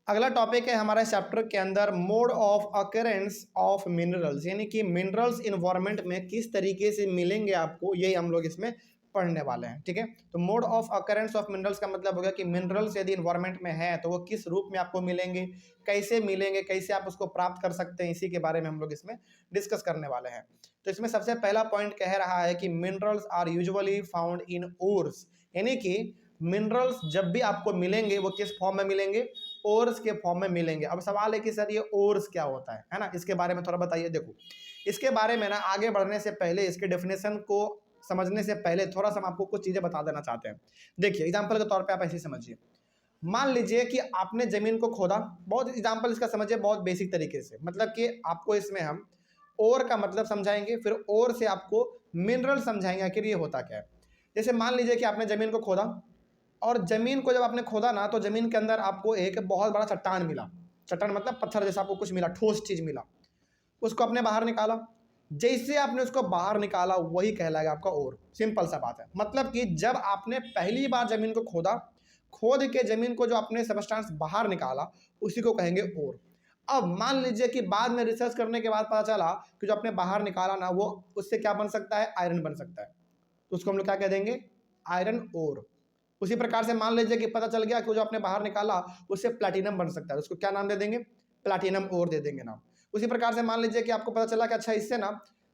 अगला टॉपिक है हमारे चैप्टर के अंदर mode of occurrence of minerals, यानी कि मिनरल्स इन्वायरमेंट में किस तरीके से मिलेंगे आपको, यही हम लोग इसमें पढ़ने वाले हैं। ठीक है, तो mode of occurrence of minerals का मतलब हो गया कि मिनरल्स यदि इन्वायरमेंट में है तो वो किस रूप में आपको मिलेंगे, कैसे मिलेंगे, कैसे आप उसको प्राप्त कर सकते हैं, इसी के बारे में हम लोग इसमें डिस्कस करने वाले हैं। तो इसमें सबसे पहला पॉइंट कह रहा है कि minerals are usually found in ores, यानी कि मिनरल्स जब भी आपको मिलेंगे वो किस फॉर्म में मिलेंगे, ओर्स के फॉर्म में मिलेंगे। अब सवाल है कि सर ये ओर्स क्या होता है ना, इसके बारे में थोड़ा बताइए। देखो, इसके बारे में ना आगे बढ़ने से पहले, इसके डेफिनेशन को समझने से पहले थोड़ा सा हम आपको कुछ चीजें बता देना चाहते हैं। देखिए, एग्जांपल के तौर पे आप ऐसे समझिए। मान लीजिए कि आपने जमीन को खोदा, बहुत एग्जांपल इसका समझिए बहुत बेसिक तरीके से, मतलब कि आपको इसमें हम ओर का मतलब समझाएंगे, फिर ओर से आपको मिनरल समझाएंगे आखिर ये होता क्या है। जैसे मान लीजिए कि आपने जमीन को खोदा, और जमीन को जब आपने खोदा ना, तो जमीन के अंदर आपको एक बहुत बड़ा चट्टान मिला। चट्टान मतलब पत्थर जैसा आपको कुछ मिला, ठोस चीज मिला। उसको आपने बाहर निकाला। जैसे आपने उसको बाहर निकाला वही कहलाएगा आपका ओर। सिंपल सा बात है। मतलब कि जब आपने पहली बार जमीन को खोदा, खोद के जमीन को जो आपने सबस्टांस बाहर निकाला, उसी को कहेंगे ओर। अब मान लीजिए कि बाद में रिसर्च करने के बाद पता चला कि जो आपने बाहर निकाला ना, वो उससे क्या बन सकता है, आयरन बन सकता है। तो उसको हम लोग क्या कह देंगे, आयरन ओर। उसी प्रकार से मान लीजिए कि पता चल गया कि जो आपने बाहर निकाला उससे प्लैटिनम बन सकता है, उसको क्या नाम दे देंगे, प्लैटिनम ओर दे देंगे नाम। उसी प्रकार से मान लीजिए कि आपको पता चला कि अच्छा इससे ना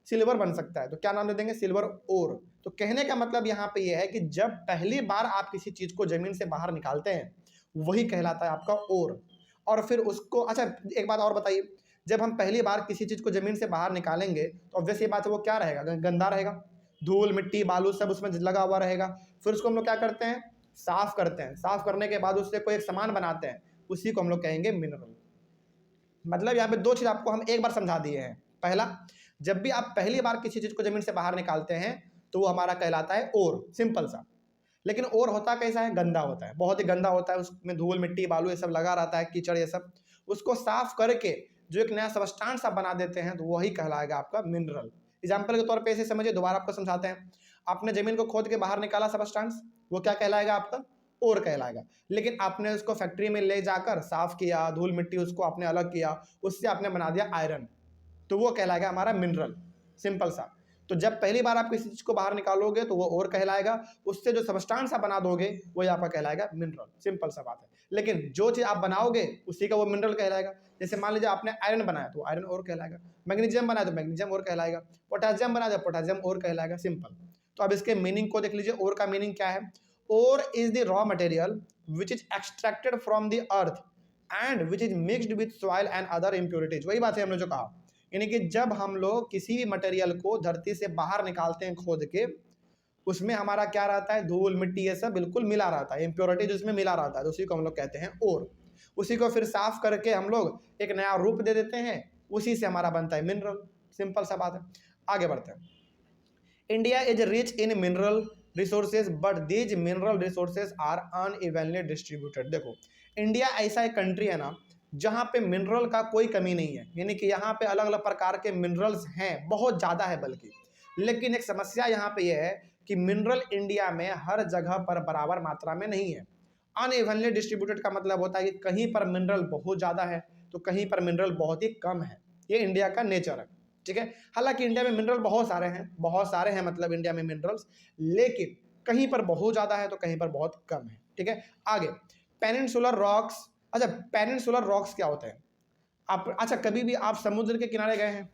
सिल्वर बन सकता है, तो क्या नाम दे देंगे, सिल्वर ओर। तो कहने का मतलब यहाँ पे ये है कि जब पहली बार आप किसी चीज को जमीन से बाहर निकालते हैं वही कहलाता है आपका ओर। और फिर उसको, अच्छा एक बात और बताइए, जब हम पहली बार किसी चीज को जमीन से बाहर निकालेंगे तो ऑब्वियस ये बात है वो क्या रहेगा, गंदा रहेगा, धूल मिट्टी बालू सब उसमें लगा हुआ रहेगा। फिर उसको हम लोग क्या करते हैं, साफ करते हैं। साफ करने के बाद उससे कोई एक सामान बनाते हैं, उसी को हम लोग कहेंगे मिनरल। मतलब यहाँ पे दो चीज आपको हम एक बार समझा दिए हैं। पहला, जब भी आप पहली बार किसी चीज को जमीन से बाहर निकालते हैं तो वो हमारा कहलाता है ओर, सिंपल सा। लेकिन ओर होता कैसा है, गंदा होता है, बहुत ही गंदा होता है, उसमें धूल मिट्टी बालू ये सब लगा रहता है, कीचड़ ये सब। उसको साफ करके जो एक नया सबस्टांस आप बना देते हैं तो वही कहलाएगा आपका मिनरल। एग्जाम्पल के तौर पे ऐसे समझिए, दोबारा आपको समझाते हैं। आपने जमीन को खोद के बाहर निकाला सबस्टांस, वो क्या कहलाएगा आपका, ओर कहलाएगा। लेकिन आपने उसको फैक्ट्री में ले जाकर साफ किया, धूल मिट्टी उसको आपने अलग किया, उससे आपने बना दिया आयरन, तो वो कहलाएगा हमारा मिनरल। सिंपल सा। तो जब पहली बार आप किसी चीज को बाहर निकालोगे तो वो और कहलाएगा, उससे जो सबस्टांस आप बना दोगे वही आपका कहलाएगा मिनरल। सिंपल सा बात है। लेकिन जो चीज आप बनाओगे उसी का वो मिनरल कहलाएगा। जैसे मान लीजिए आपने आयरन बनाया तो आयरन और कहलाएगा, मैग्नीशियम बनाया तो मैग्नीशियम और कहलाएगा, पोटेशियम बनाया तो पोटेशियम और कहलाएगा। सिंपल। तो अब इसके मीनिंग को देख लीजिए, और का मीनिंग क्या है। और is the raw material which is extracted from the earth and which is mixed with soil and other impurities. वही बात है हमने जो कहा, यानी कि जब हम लोग किसी भी मटेरियल को धरती से बाहर निकालते हैं खोद के, उसमें हमारा क्या रहता है, धूल मिट्टी ये सब बिल्कुल मिला रहता है, इम्प्योरिटीज उसमें मिला रहता है, तो उसी को हम लोग कहते हैं ओर। उसी को फिर साफ करके हम लोग एक नया रूप दे देते हैं, उसी से हमारा बनता है मिनरल। सिंपल सा बात है। आगे बढ़ते हैं। India is rich in mineral resources but these mineral resources are unevenly distributed. देखो, इंडिया ऐसा एक कंट्री है ना जहाँ पे मिनरल का कोई कमी नहीं है, यानी कि यहाँ पे अलग अलग प्रकार के मिनरल्स हैं, बहुत ज़्यादा है बल्कि। लेकिन एक समस्या यहाँ पे यह है कि मिनरल इंडिया में हर जगह पर बराबर मात्रा में नहीं है। अनइवनली डिस्ट्रीब्यूटेड का मतलब होता है कि कहीं पर मिनरल बहुत ज़्यादा है तो कहीं पर मिनरल बहुत ही कम है। ये इंडिया का नेचर है। ठीक है, हालांकि इंडिया में मिनरल बहुत सारे हैं, बहुत सारे हैं, मतलब इंडिया में मिनरल्स, लेकिन कहीं पर बहुत ज़्यादा है तो कहीं पर बहुत कम है। ठीक है, आगे पेनिनसुलर रॉक्स। अच्छा, पेनिनसुलर रॉक्स क्या होते हैं आप, अच्छा कभी भी आप समुद्र के किनारे गए हैं,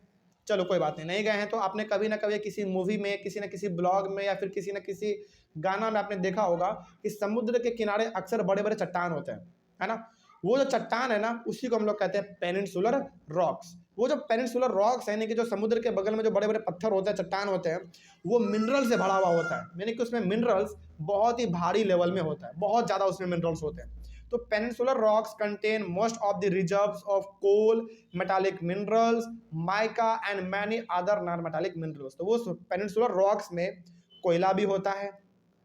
चलो कोई बात नहीं, नहीं गए हैं तो आपने कभी ना कभी किसी मूवी में, किसी न किसी ब्लॉग में या फिर किसी न किसी गाना में आपने देखा होगा कि समुद्र के किनारे अक्सर बड़े बड़े चट्टान होते हैं, है ना। वो जो चट्टान है ना, उसी को हम लोग कहते हैं पेनिनसुलर रॉक्स। वो जो पेनिनसुलर रॉक्स है, यानी कि जो समुद्र के बगल में जो बड़े बड़े पत्थर होते हैं, चट्टान होते हैं, वो मिनरल से भरा हुआ होता है, यानी कि उसमें मिनरल्स बहुत ही भारी लेवल में होता है, बहुत ज़्यादा उसमें मिनरल्स होते हैं। तो peninsular rocks contain most of the reserves of coal, metallic minerals, mica and many other non metallic minerals. तो वो पेनिनसुलर रॉक्स में कोयला भी होता है।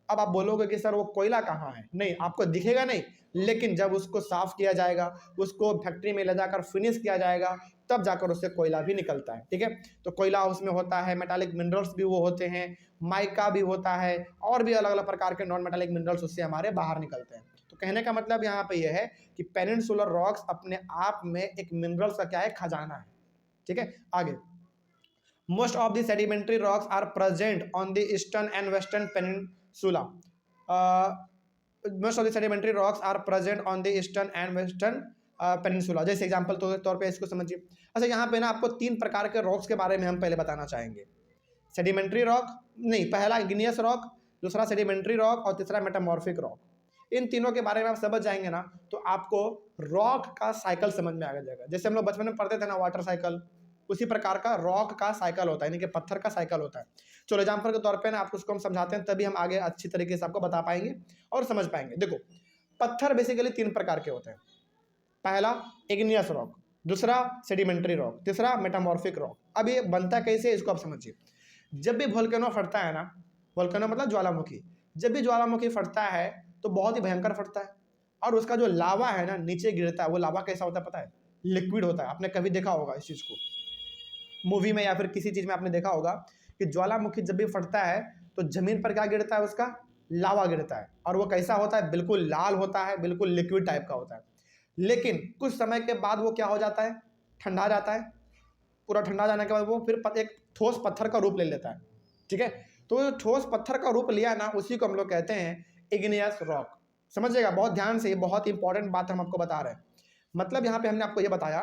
अब आप बोलोगे कि सर वो कोयला कहाँ है, नहीं आपको दिखेगा नहीं, लेकिन जब उसको साफ किया जाएगा, उसको फैक्ट्री में ले जाकर फिनिश किया जाएगा, तब जाकर उससे कोयला भी निकलता है। ठीक है, तो कोयला उसमें होता है, मेटालिक मिनरल्स भी वो होते हैं, माइका भी होता है, और भी अलग अलग प्रकार के नॉन मेटालिक मिनरल्स उससे हमारे बाहर निकलते हैं। तो कहने का मतलब यहाँ पे यह है कि पेनिनसुलर रॉक्स अपने आप में एक मिनरल्स का क्या है, खजाना है। ठीक है, आगे most of the sedimentary rocks are present on the eastern and western peninsula. Most of the sedimentary rocks are present on the eastern and western peninsula. जैसे एग्जांपल तौर पे इसको समझिए। अच्छा, यहाँ पे ना आपको 3 प्रकार के रॉक्स के बारे में हम पहले बताना चाहेंगे। सेडिमेंट्री रॉक नहीं, पहला इग्नियस रॉक, दूसरा सेडिमेंट्री रॉक और तीसरा मेटामॉर्फिक रॉक। इन तीनों के बारे में आप समझ जाएंगे ना तो आपको रॉक का साइकिल समझ में आ जाएगा। जैसे हम लोग बचपन में पढ़ते थे ना वाटर साइकिल, उसी प्रकार का रॉक का साइकिल होता है, यानी कि पत्थर का साइकिल होता है। चलो एग्जाम्पल के तौर पे ना आपको उसको हम समझाते हैं, तभी हम आगे अच्छी तरीके से आपको बता पाएंगे और समझ पाएंगे। देखो, पत्थर बेसिकली 3 प्रकार के होते हैं। पहला इग्नियस रॉक, दूसरा सेडिमेंट्री रॉक, तीसरा मेटामॉर्फिक रॉक। अब ये बनता कैसे, इसको आप समझिए। जब भी वोल्केनो फटता है ना, वोल्केनो मतलब ज्वालामुखी, जब भी ज्वालामुखी फटता है तो बहुत ही भयंकर फटता है, और उसका जो लावा है ना नीचे गिरता है, वो लावा कैसा होता है पता है, लिक्विड होता है। आपने कभी देखा होगा इस चीज़ को, मूवी में या फिर किसी चीज़ में आपने देखा होगा कि ज्वालामुखी जब भी फटता है तो जमीन पर क्या गिरता है, उसका लावा गिरता है, और वो कैसा होता है, बिल्कुल लाल होता है, बिल्कुल लिक्विड टाइप का होता है। लेकिन कुछ समय के बाद वो क्या हो जाता है, ठंडा जाता है। पूरा ठंडा जाने के बाद वो फिर एक ठोस पत्थर का रूप ले लेता है। ठीक है, तो ठोस पत्थर का रूप लिया ना, उसी को हम लोग कहते हैं इग्नियस रॉक। समझिएगा बहुत ध्यान से, ये बहुत इंपॉर्टेंट बात हम आपको बता रहे हैं। मतलब यहाँ पे हमने आपको ये बताया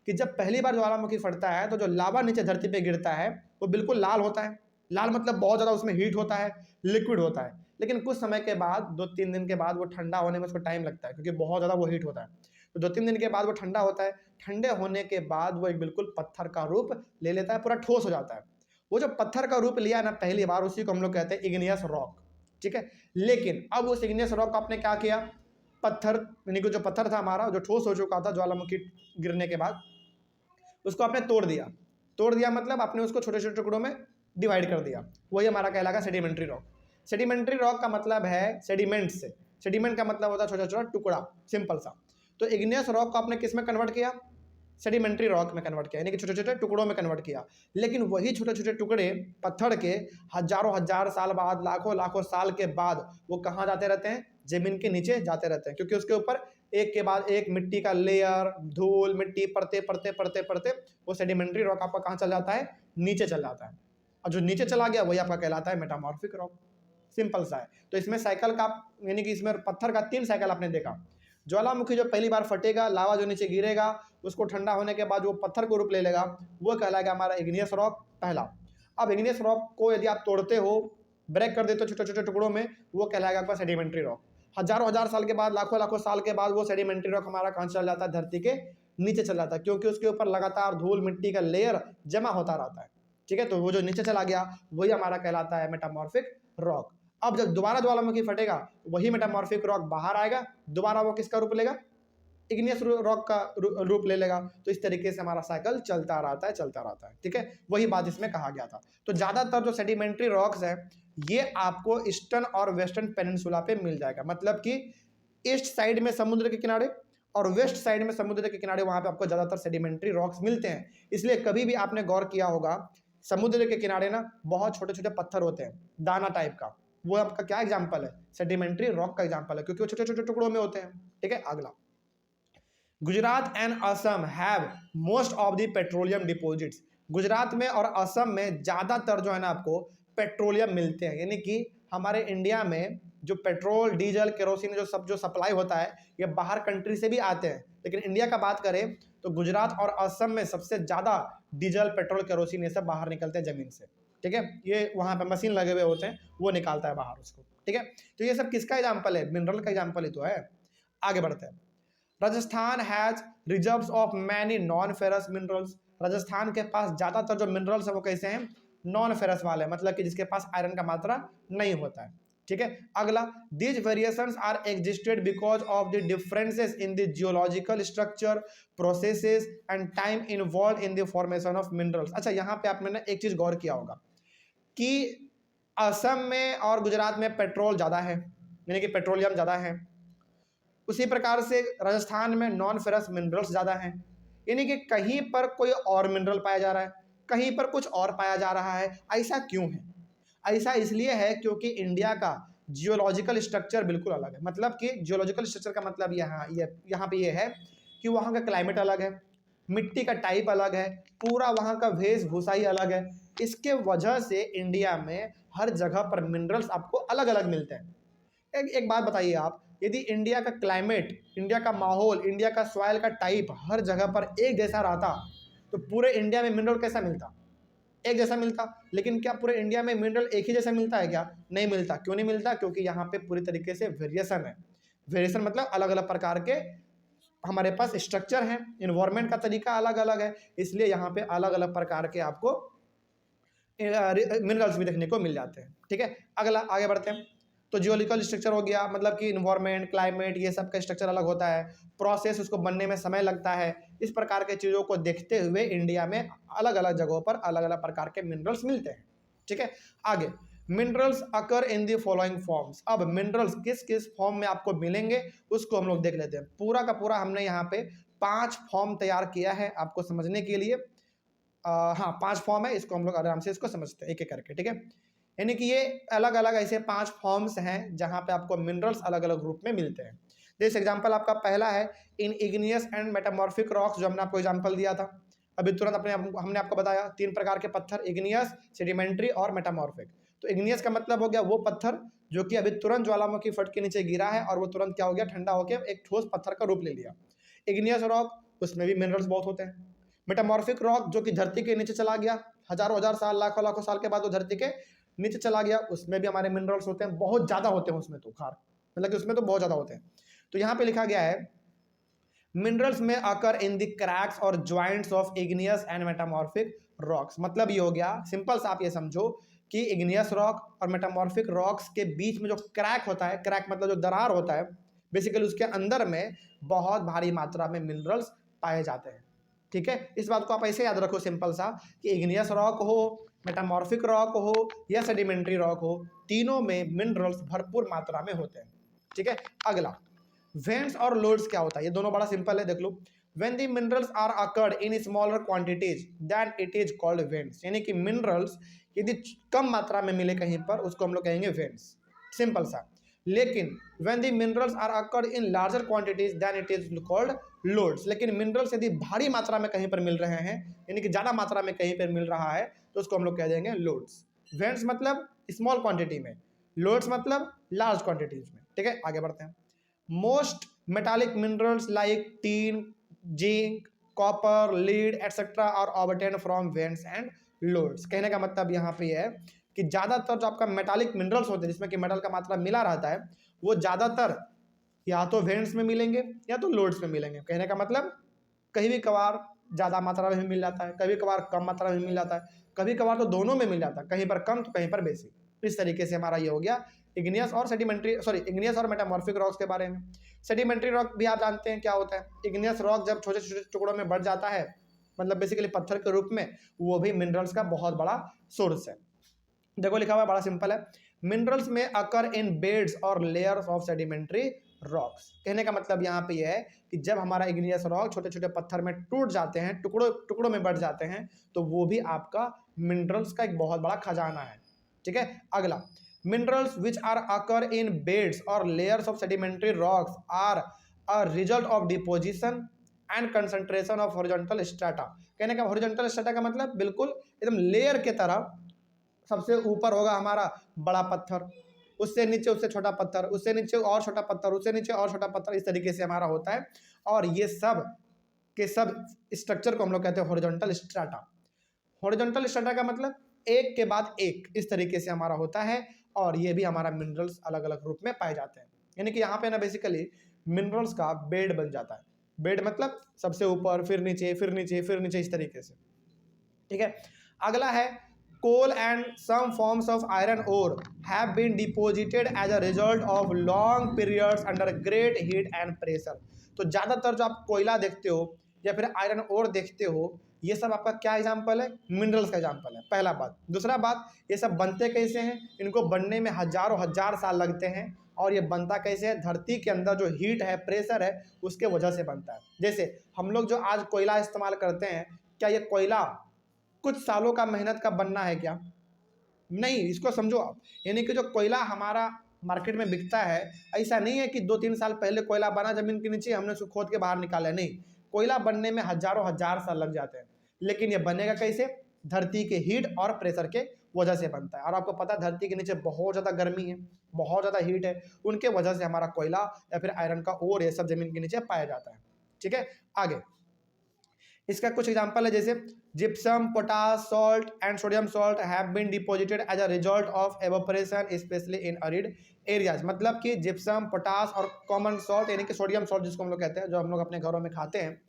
कि जब पहली बार ज्वालामुखी फटता है तो जो लावा नीचे धरती पे गिरता है वो बिल्कुल लाल होता है। लाल मतलब बहुत ज़्यादा उसमें हीट होता है, लिक्विड होता है। लेकिन कुछ समय के बाद 2-3 दिन के बाद वो ठंडा होने में उसको टाइम लगता है, क्योंकि बहुत ज़्यादा वो हीट होता है। तो 2-3 दिन के बाद वो ठंडा होता है। ठंडे होने के बाद वो एक बिल्कुल पत्थर का रूप ले लेता है, पूरा ठोस हो जाता है। वो जो पत्थर का रूप लिया ना पहली बार, उसी को हम लोग कहते हैं इग्नियस रॉक। ठीक है, लेकिन अब उस इग्नियस रॉक को आपने क्या किया, पत्थर यानी कि जो पत्थर था हमारा, जो ठोस हो चुका था ज्वालामुखी गिरने के बाद, उसको आपने तोड़ दिया। तोड़ दिया मतलब आपने उसको छोटे छोटे टुकड़ों में डिवाइड कर दिया, वही हमारा कहलाएगा सेडिमेंट्री रॉक। सेडिमेंट्री रॉक का मतलब है सेडिमेंट से, सेडिमेंट का मतलब होता है छोटा छोटा टुकड़ा, सिंपल सा। तो इग्नियस रॉक को आपने किस में कन्वर्ट किया, सेडिमेंट्री रॉक में कन्वर्ट किया, यानी कि छोटे छोटे टुकड़ों में कन्वर्ट किया। लेकिन वही छोटे छोटे टुकड़े पत्थर के हजारों हजार साल बाद, लाखों लाखों साल के बाद वो कहाँ जाते रहते हैं, जमीन के नीचे जाते रहते हैं, क्योंकि उसके ऊपर एक के बाद एक मिट्टी का लेयर, धूल मिट्टी पड़ते पड़ते पड़ते पड़ते वो सेडिमेंट्री रॉक आपका कहाँ चल जाता है, नीचे चल जाता है। और जो नीचे चला गया वही आपका कहलाता है मेटामॉर्फिक रॉक। सिंपल सा है। तो इसमें साइकिल का यानी कि इसमें पत्थर का 3 साइकिल आपने देखा। ज्वालामुखी जो पहली बार फटेगा, लावा जो नीचे गिरेगा, उसको ठंडा होने के बाद वो पत्थर को रूप ले लेगा, वो कहलाएगा हमारा इग्नियस रॉक पहला। अब इग्नियस रॉक को यदि आप तोड़ते हो, ब्रेक कर देते हो छोटे छोटे टुकड़ों में, वो कहलाएगा आपका सेडिमेंट्री रॉक। हजारों हजार साल के बाद, लाखों लाखों साल के बाद वो सेडिमेंट्री रॉक हमारा कहाँ चल जाता है, धरती के नीचे चल जाता है, क्योंकि उसके ऊपर लगातार धूल मिट्टी का लेयर जमा होता रहता है। ठीक है, तो वो जो नीचे चला गया वही हमारा कहलाता है मेटामॉर्फिक रॉक। अब जब दोबारा ज्वालामुखी फटेगा, वही मेटामॉर्फिक रॉक बाहर आएगा, दोबारा वो किसका रूप लेगा, इग्नियस रॉक का रूप ले लेगा। तो इस तरीके से हमारा साइकिल चलता रहता है, चलता रहता है। ठीक है, वही बात इसमें कहा गया था। तो ज़्यादातर जो सेडिमेंट्री रॉक्स हैं ये आपको ईस्टर्न और वेस्टर्न पेनिनसुला पे मिल जाएगा। मतलब कि ईस्ट साइड में समुद्र के किनारे और वेस्ट साइड में समुद्र के किनारे, वहाँ पे आपको ज़्यादातर सेडिमेंट्री रॉक्स मिलते हैं। इसलिए कभी भी आपने गौर किया होगा, समुद्र के किनारे ना बहुत छोटे छोटे पत्थर होते हैं, दाना टाइप का, वो आपका क्या एग्जाम्पल है, सेडिमेंट्री रॉक का एग्जाम्पल है, क्योंकि वो छोटे छोटे टुकड़ों में होते हैं। ठीक है, अगला, Gujarat and Assam have most of the petroleum deposits. Gujarat में और असम में ज़्यादातर जो है ना आपको पेट्रोलियम मिलते हैं, यानी कि हमारे इंडिया में जो पेट्रोल डीजल केरोसिन जो सप्लाई होता है ये बाहर कंट्री से भी आते हैं, लेकिन इंडिया का बात करें तो गुजरात और असम में सबसे ज़्यादा डीजल पेट्रोल केरोसिन ये सब बाहर निकलते हैं ज़मीन से। ठीक है, ये वहाँ पे मशीन लगे हुए होते हैं, वो निकालता है बाहर उसको। ठीक है, तो ये सब किसका एग्जाम्पल है, मिनरल का एग्जाम्पल ही तो है। आगे बढ़ते हैं। Rajasthan has reserves of many non ferrous minerals. Rajasthan के पास ज़्यादातर जो मिनरल्स है वो कैसे हैं, नॉन फेरस वाले, मतलब कि जिसके पास आयरन का मात्रा नहीं होता है। ठीक है, अगला, these variations are existed because of the differences in the geological structure, processes and time involve in the formation of minerals. अच्छा, यहाँ पे आपने ना एक चीज़ गौर किया होगा कि असम में और गुजरात में पेट्रोल ज़्यादा है, यानी कि पेट्रोलियम ज़्यादा है। उसी प्रकार से राजस्थान में नॉन फेरस मिनरल्स ज़्यादा हैं, यानी कि कहीं पर कोई और मिनरल पाया जा रहा है, कहीं पर कुछ और पाया जा रहा है। ऐसा क्यों है, ऐसा इसलिए है क्योंकि इंडिया का जियोलॉजिकल स्ट्रक्चर बिल्कुल अलग है। मतलब कि जियोलॉजिकल स्ट्रक्चर का मतलब यहाँ पे ये है कि वहाँ का क्लाइमेट अलग है, मिट्टी का टाइप अलग है, पूरा वहाँ का वेशभूषा ही अलग है। इसके वजह से इंडिया में हर जगह पर मिनरल्स आपको अलग अलग मिलते हैं। एक बात बताइए आप, यदि इंडिया का क्लाइमेट, इंडिया का माहौल, इंडिया का सॉइल का टाइप हर जगह पर एक जैसा रहता तो पूरे इंडिया में मिनरल कैसा मिलता? एक जैसा मिलता। लेकिन क्या पूरे इंडिया में मिनरल एक ही जैसा मिलता है क्या? नहीं मिलता। क्यों नहीं मिलता? क्योंकि यहाँ पे पूरी तरीके से वेरिएशन है। वेरिएशन मतलब अलग अलग प्रकार के हमारे पास स्ट्रक्चर हैं, इन्वायरमेंट का तरीका अलग अलग है, इसलिए यहाँ पे अलग अलग प्रकार के आपको मिनरल्स भी देखने को मिल जाते हैं। ठीक है, अगला आगे बढ़ते हैं। तो जियोलॉजिकल स्ट्रक्चर हो गया, मतलब कि इन्वायरमेंट, क्लाइमेट, ये सब का स्ट्रक्चर अलग होता है, प्रोसेस उसको बनने में समय लगता है। इस प्रकार के चीज़ों को देखते हुए इंडिया में अलग अलग जगहों पर अलग अलग प्रकार के मिनरल्स मिलते हैं। ठीक है, आगे minerals occur in the following forms. अब मिनरल्स किस किस फॉर्म में आपको मिलेंगे उसको हम लोग देख लेते हैं। पूरा का पूरा हमने यहाँ पे 5 फॉर्म तैयार किया है आपको समझने के लिए। हाँ 5 फॉर्म है, इसको हम लोग आराम से इसको समझते हैं एक एक करके। ठीक है, यानी कि ये अलग अलग ऐसे 5 फॉर्म्स हैं जहाँ पे आपको मिनरल्स अलग अलग रूप में मिलते हैं। जैसे एग्जाम्पल आपका पहला है इन इग्नियस एंड मेटामॉर्फिक रॉक्स, जो हमने आपको एग्जाम्पल दिया था अभी तुरंत हमने आपको बताया 3 प्रकार के पत्थर, इग्नियस, सेडिमेंट्री और मेटामॉर्फिक। तो इग्नियस का मतलब हो गया वो पत्थर जो कि अभी तुरंत ज्वालामुखी फट के नीचे गिरा है और वो तुरंत क्या हो गया, ठंडा होकर एक ठोस पत्थर का रूप ले लिया। इग्नियस रॉक, उसमें भी मिनरल्स बहुत होते हैं। मेटामॉर्फिक रॉक जो कि धरती के नीचे चला गया, हजारों हजार साल, लाखों लाखों साल के बाद वो धरती के नीचे चला गया, उसमें भी हमारे मिनरल्स होते हैं, बहुत ज्यादा होते हैं उसमें, तो खार मतलब कि उसमें तो बहुत ज्यादा होते हैं। तो यहाँ पे लिखा गया है minerals may occur in the cracks और joints of igneous and metamorphic rocks. मतलब ये हो गया सिंपल सा, आप ये समझो कि इग्नियस रॉक और मेटामॉर्फिक रॉक्स के बीच में जो क्रैक होता है, क्रैक मतलब जो दरार होता है, बेसिकली उसके अंदर में बहुत भारी मात्रा में मिनरल्स पाए जाते हैं। ठीक है, इस बात को आप ऐसे याद रखो सिंपल सा कि इग्नियस रॉक हो, मेटामॉर्फिक रॉक हो या सेडिमेंट्री रॉक हो, तीनों में मिनरल्स भरपूर मात्रा में होते हैं। ठीक है, अगला वेंट्स और लोड्स क्या होता है, ये दोनों बड़ा सिंपल है, देख लो। When the minerals are occurred in smaller quantities then it is called veins. यानी कि मिनरल्स यदि कम मात्रा में मिले कहीं पर उसको हम लोग कहेंगे वेंट्स, सिंपल सा। लेकिन when the minerals are occurred in larger quantities then it is called lodes. लेकिन मिनरल्स यदि भारी मात्रा में कहीं पर मिल रहे हैं, यानी कि ज्यादा मात्रा में कहीं पर मिल रहा है, तो उसको हम लोग कह देंगे लोड्स। वेंट्स मतलब स्मॉल क्वांटिटी में, लोड्स मतलब लार्ज क्वांटिटीज में। ठीक है, आगे बढ़ते हैं। Most metallic minerals like tin, zinc, copper, lead etcetera are obtained from vents and lodes. कहने का मतलब यहाँ पे है कि ज़्यादातर जो आपका मेटालिक मिनरल्स होते हैं जिसमें कि मेटल का मात्रा मिला रहता है, वो ज़्यादातर या तो वेंट्स में मिलेंगे या तो लोड्स में मिलेंगे। कहने का मतलब कहीं भी कभार ज़्यादा मात्रा में मिल जाता है, कभी कभार कम मात्रा में मिल जाता है, कभी कभार तो दोनों में मिल जाता है, कहीं पर कम तो कहीं पर बेसी। इस तरीके से हमारा ये हो गया इग्नियस और इग्नियस और मेटामॉर्फिक रॉक्स के बारे में। सेडिमेंट्री रॉक भी आप जानते हैं क्या होता है। इग्नियस रॉक जब छोटे छोटे टुकड़ों में बढ़ जाता है, मतलब बेसिकली पत्थर के रूप में, वो भी मिनरल्स का बहुत बड़ा सोर्स है। देखो लिखा हुआ बड़ा सिंपल है, minerals may occur in beds और लेयर्स ऑफ सेडिमेंट्री रॉक्स। कहने का मतलब यहाँ पे यह है कि जब हमारा इग्नियस रॉक छोटे छोटे पत्थर में टूट जाते हैं, टुकड़ों टुकड़ों में बढ़ जाते हैं, तो वो भी आपका मिनरल्स का एक बहुत बड़ा खजाना है। ठीक है, अगला minerals which are occur in beds और layers of sedimentary rocks are a result of deposition and concentration of horizontal strata. कहने का हॉरिजॉन्टल स्ट्रेटा का मतलब बिल्कुल एकदम लेयर के तरह, सबसे ऊपर होगा हमारा बड़ा पत्थर, उससे नीचे उससे छोटा पत्थर, उससे नीचे और छोटा पत्थर, उससे नीचे और छोटा पत्थर, इस तरीके से हमारा होता है। और ये सब के सब स्ट्रक्चर को हम लोग कहते हैं हॉरिजॉन्टल स्ट्रेटा। हॉरिजॉन्टल स्ट्रेटा का मतलब एक के बाद एक, इस तरीके से हमारा होता है। और ये भी हमारा मिनरल्स अलग अलग रूप में पाए जाते हैं। यानी कि यहाँ पे ना बेसिकली मिनरल्स का बेड बन जाता है। बेड मतलब सबसे ऊपर, फिर नीचे, फिर नीचे, फिर नीचे, इस तरीके से। ठीक है, अगला है coal and some forms of iron ore have been deposited as a result of long periods under great heat and pressure। तो ज़्यादातर जो आप कोयला देखते हो या फिर आयरन ओर देखते हो, ये सब आपका क्या एग्जाम्पल है, मिनरल्स का एग्जाम्पल है, पहला बात। दूसरा बात, ये सब बनते कैसे हैं, इनको बनने में हजारों हजार साल लगते हैं। और ये बनता कैसे है, धरती के अंदर जो हीट है, प्रेशर है, उसके वजह से बनता है। जैसे हम लोग जो आज कोयला इस्तेमाल करते हैं, क्या ये कोयला कुछ सालों का मेहनत का बनना है क्या? नहीं, इसको समझो आप। यानी कि जो कोयला हमारा मार्केट में बिकता है। ऐसा नहीं है कि 2-3 साल पहले कोयला बना जमीन के नीचे, हमने उसको खोद के बाहर निकाला, नहीं। कोयला बनने में हजारों हजार साल लग जाते हैं, लेकिन ये बनेगा कैसे? धरती के हीट और प्रेशर के वजह से बनता है। और आपको पता है धरती के नीचे बहुत ज़्यादा गर्मी है, बहुत ज़्यादा हीट है, उनके वजह से हमारा कोयला या फिर आयरन का ओर ये सब जमीन के नीचे पाया जाता है। ठीक है, आगे इसका कुछ एग्जांपल है, जैसे gypsum, potash, salt and sodium salt have been deposited as a result of evaporation specially in arid areas. मतलब कि जिप्सम, पोटाश और कॉमन सॉल्ट यानी कि सोडियम सॉल्ट जिसको हम लोग कहते हैं, जो हम लोग अपने घरों में खाते हैं,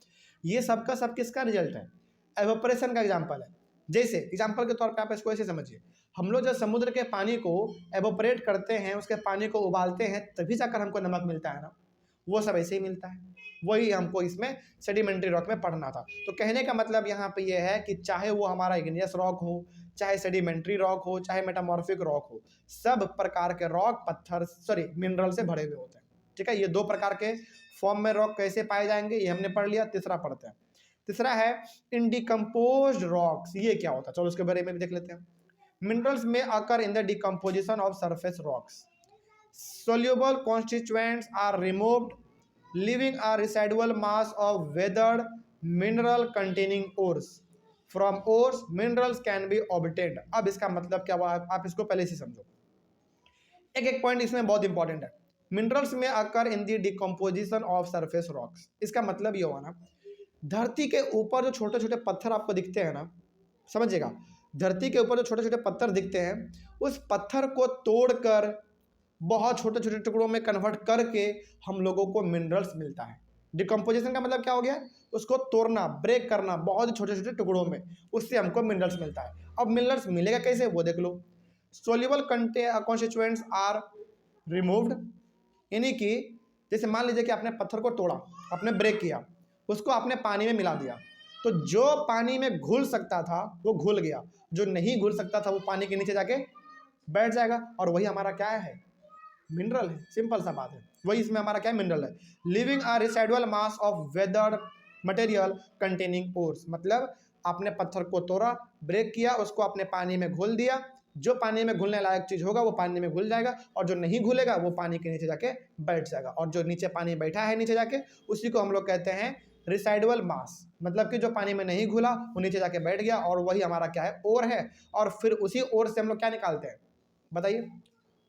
ये सब का सब किसका रिजल्ट है? एवापोरेशन का एग्जाम्पल है। जैसे एग्जाम्पल के तौर पर आप इसको ऐसे समझिए, हम लोग जब समुद्र के पानी को एवोपरेट करते हैं, उसके पानी को उबालते हैं, तभी जाकर हमको नमक मिलता है ना, वो सब ऐसे ही मिलता है। वही हमको इसमें सेडिमेंट्री रॉक में पढ़ना था। तो कहने का मतलब यहाँ पे ये है कि चाहे वो हमारा इग्नियस रॉक हो, चाहे सेडिमेंट्री रॉक हो, चाहे मेटामॉर्फिक रॉक हो, सब प्रकार के रॉक पत्थर मिनरल से भरे हुए होते हैं। ठीक है, ये दो प्रकार के फॉर्म में रॉक कैसे पाए जाएंगे ये हमने पढ़ लिया। तीसरा पढ़ते हैं। तीसरा है इनडिकम्पोज्ड रॉक्स। ये क्या होता है, चलो उसके बारे में भी देख लेते हैं। Minerals may occur in the decomposition of surface rocks, soluble constituents are removed, leaving a residual mass of weathered mineral containing ores. From ores, minerals can be obtained. अब इसका मतलब क्या हुआ, आप इसको पहले से समझो। एक एक पॉइंट इसमें बहुत इंपॉर्टेंट है। Minerals may occur in the decomposition of surface rocks, इसका मतलब ये हुआ ना, धरती के ऊपर जो छोटे छोटे पत्थर आपको दिखते हैं ना, समझिएगा, धरती के ऊपर जो छोटे छोटे पत्थर दिखते हैं, उस पत्थर को तोड़कर बहुत छोटे छोटे टुकड़ों में कन्वर्ट करके हम लोगों को मिनरल्स मिलता है। डिकम्पोजिशन का मतलब क्या हो गया? उसको तोड़ना, ब्रेक करना बहुत छोटे छोटे टुकड़ों में, उससे हमको मिनरल्स मिलता है। अब मिनरल्स मिलेगा कैसे वो देख लो। सोल्यूबल कॉन्स्टिट्यूएंट्स आर रिमूव्ड, यानी कि जैसे मान लीजिए कि आपने पत्थर को तोड़ा, आपने ब्रेक किया, उसको आपने पानी में मिला दिया, तो जो पानी में घुल सकता था वो घुल गया, जो नहीं घुल सकता था वो पानी के नीचे जाके बैठ जाएगा, और वही हमारा क्या है? मिनरल है। सिंपल सा बात है, वही इसमें हमारा क्या है? मिनरल है। Living a residual mass of weathered material containing ores, मतलब आपने पत्थर को तोड़ा, ब्रेक किया, उसको आपने पानी में घोल दिया, जो पानी में घुलने लायक चीज होगा वो पानी में घुल जाएगा, और जो नहीं घुलेगा वो पानी के नीचे जाके बैठ जाएगा, और जो नीचे पानी बैठा है नीचे जाके, उसी को हम लोग कहते हैं रिसाइडुअल मास। मतलब कि जो पानी में नहीं घुला वो नीचे जाके बैठ गया, और वही हमारा क्या है? ओर है। और फिर उसी ओर से हम लोग क्या निकालते हैं, बताइए?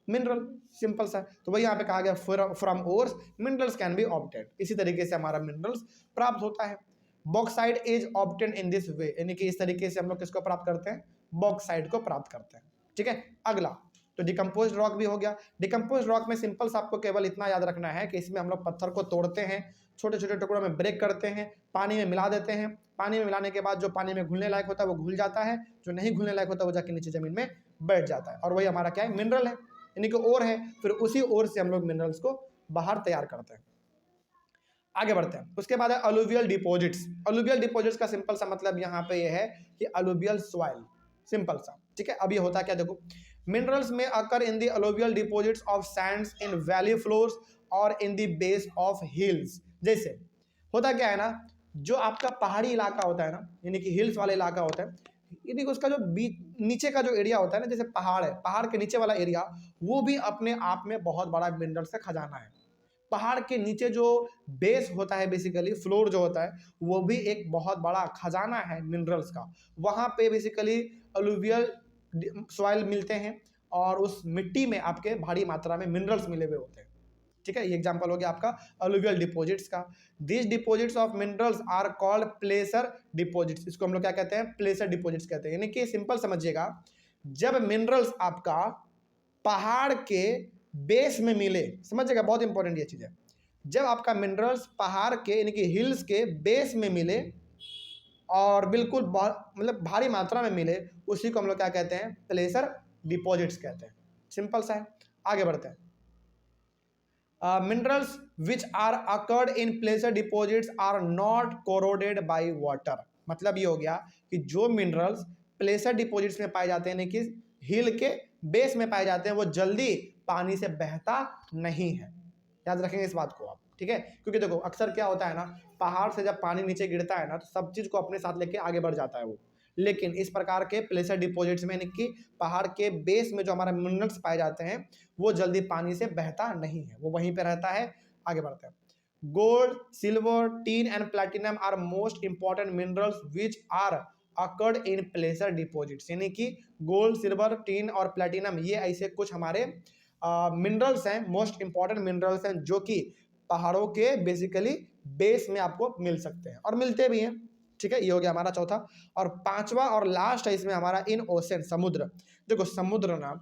मिनरल। सिंपल सा। तो वही यहाँ पे कहा गया from ores minerals can be obtain. इसी तरीके से हमारा मिनरल्स प्राप्त होता है। Bauxite is obtain in this way, यानी कि इस तरीके से हम लोग किसको प्राप्त करते हैं? बॉक्साइट को प्राप्त करते हैं। ठीक है, अगला तो डिकम्पोज रॉक भी हो गया। डिकम्पोज रॉक में सिंपल सा आपको केवल इतना याद रखना है कि इसमें हम लोग पत्थर को तोड़ते हैं, छोटे छोटे टुकड़ों में ब्रेक करते हैं, पानी में मिला देते हैं, पानी में मिलाने के बाद जो पानी में घुलने लायक होता है वो घुल जाता है, जो नहीं घुलने लायक होता है वो जाके नीचे जमीन में बैठ जाता है, और वही हमारा क्या है? मिनरल है, यानी कि ओर है। फिर उसी ओर से हम लोग मिनरल्स को बाहर तैयार करते हैं। आगे बढ़ते हैं। उसके बाद है अलुवियल डिपॉजिट्स। अलुवियल डिपॉजिट्स का सिंपल सा मतलब यहाँ पे ये है कि अलुवियल सॉइल, सिंपल सा। ठीक है, अब ये होता क्या देखो, minerals may occur in the alluvial deposits of sands in valley floors और in the base of hills. जैसे होता क्या है ना, जो आपका पहाड़ी इलाका होता है ना, यानी कि हिल्स वाला इलाका होता है, यानी कि उसका जो बीच नीचे का जो एरिया होता है ना, जैसे पहाड़ है, पहाड़ के नीचे वाला एरिया, वो भी अपने आप में बहुत बड़ा मिनरल से खजाना है। पहाड़ के नीचे जो बेस होता है, बेसिकली फ्लोर जो होता है, वो भी एक बहुत बड़ा खजाना है मिनरल्स का। वहाँ पे बेसिकली अलुवियल सॉइल मिलते हैं, और उस मिट्टी में आपके भारी मात्रा में मिनरल्स मिले हुए होते हैं। ठीक है, ये एग्जांपल हो गया आपका अलुवियल डिपॉजिट्स का। This deposits of minerals are called placer deposits. इसको हम लोग क्या कहते हैं? प्लेसर डिपॉजिट्स कहते हैं। यानी कि सिंपल समझिएगा, जब मिनरल्स आपका पहाड़ के बेस में मिले, समझिएगा बहुत इंपॉर्टेंट ये चीज है, जब आपका मिनरल्स पहाड़ के यानी कि हिल्स के बेस में मिले और बिल्कुल मतलब भारी मात्रा में मिले, उसी को हम लोग क्या कहते हैं? प्लेसर डिपॉजिट्स कहते हैं। सिंपल सा है। आगे बढ़ते हैं। Minerals which are occurred in placer deposits are not corroded by water. मतलब ये हो गया कि जो मिनरल्स प्लेसर डिपॉजिट्स में पाए जाते हैं, यानी कि हिल के बेस में पाए जाते हैं, वो जल्दी पानी से बहता नहीं है। याद रखेंगे इस बात को आप। ठीक है, क्योंकि देखो अक्सर क्या होता है ना, पहाड़ से जब पानी नीचे गिरता है ना, तो सब चीज को अपने साथ लेके आगे बढ़ जाता है वो। लेकिन इस प्रकार के प्लेसर डिपॉजिट्स में, यानी कि पहाड़ के बेस में जो हमारा मिनरल्स पाए जाते हैं, वो जल्दी पानी से बहता नहीं है, वो वहीं पे रहता है। आगे बढ़ते हैं। Gold, silver, tin and platinum are most important minerals which are occurred in placer deposits, यानी कि गोल्ड, सिल्वर, टीन और प्लैटिनम ये ऐसे कुछ हमारे मिनरल्स हैं, मोस्ट इंपॉर्टेंट मिनरल्स हैं, जो कि पहाड़ों के बेसिकली बेस में आपको मिल सकते हैं और मिलते भी हैं। ठीक है, ये हो गया हमारा चौथा। और पांचवा और लास्ट है इसमें हमारा इन ओशन, समुद्र। देखो समुद्र ना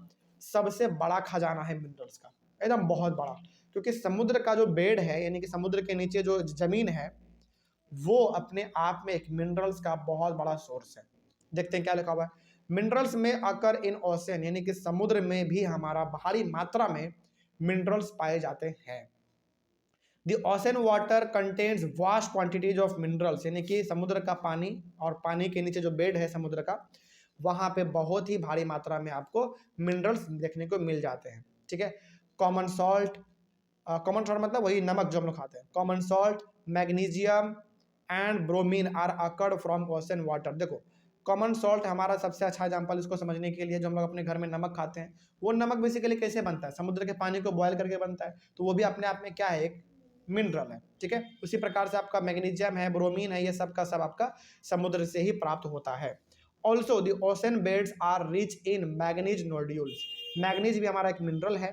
सबसे बड़ा खजाना है मिनरल्स का, एकदम बहुत बड़ा, क्योंकि समुद्र का जो बेड है, यानी कि समुद्र के नीचे जो जमीन है, वो अपने आप में एक मिनरल्स का बहुत बड़ा सोर्स है। देखते हैं क्या लिखा हुआ है। Minerals may occur in ocean, यानी कि समुद्र में भी हमारा भारी मात्रा में मिनरल्स पाए जाते हैं। The ocean water contains vast quantities of minerals, यानी कि समुद्र का पानी और पानी के नीचे जो बेड है समुद्र का, वहां पे बहुत ही भारी मात्रा में आपको मिनरल्स देखने को मिल जाते हैं। ठीक है, कॉमन सॉल्ट, कॉमन सॉल्ट मतलब वही नमक जो हम लोग खाते हैं, common salt, magnesium and bromine are occurred from ocean water. देखो कॉमन सॉल्ट हमारा सबसे अच्छा एग्जांपल इसको समझने के लिए, जो हम लोग अपने घर में नमक खाते हैं, वो नमक बेसिकली कैसे बनता है, समुद्र के पानी को बॉयल करके बनता है, तो वो भी अपने आप में क्या है, एक मिनरल है। ठीक है, उसी प्रकार से आपका मैग्नीशियम है, ब्रोमीन है, ये सब का सब आपका समुद्र से ही प्राप्त होता है। Also the ocean beds are rich in manganese nodules, manganese भी हमारा एक मिनरल है।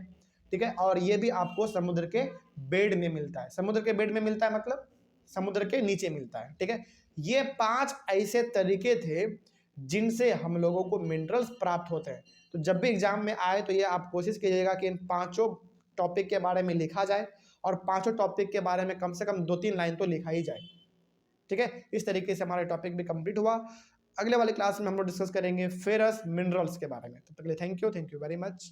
ठीक है, और ये भी आपको समुद्र के बेड में मिलता है, समुद्र के बेड में मिलता है मतलब समुद्र के नीचे मिलता है। ठीक है, ये 5 ऐसे तरीके थे जिनसे हम लोगों को मिनरल्स प्राप्त होते हैं। तो जब भी एग्जाम में आए तो ये आप कोशिश कीजिएगा कि इन 5 टॉपिक के बारे में लिखा जाए, और 5 टॉपिक के बारे में कम से कम 2-3 लाइन तो लिखा ही जाए। ठीक है, इस तरीके से हमारा टॉपिक भी कंप्लीट हुआ। अगले वाले क्लास में हम लोग डिस्कस करेंगे फेरस मिनरल्स के बारे में। तब तक के लिए थैंक यू वेरी मच।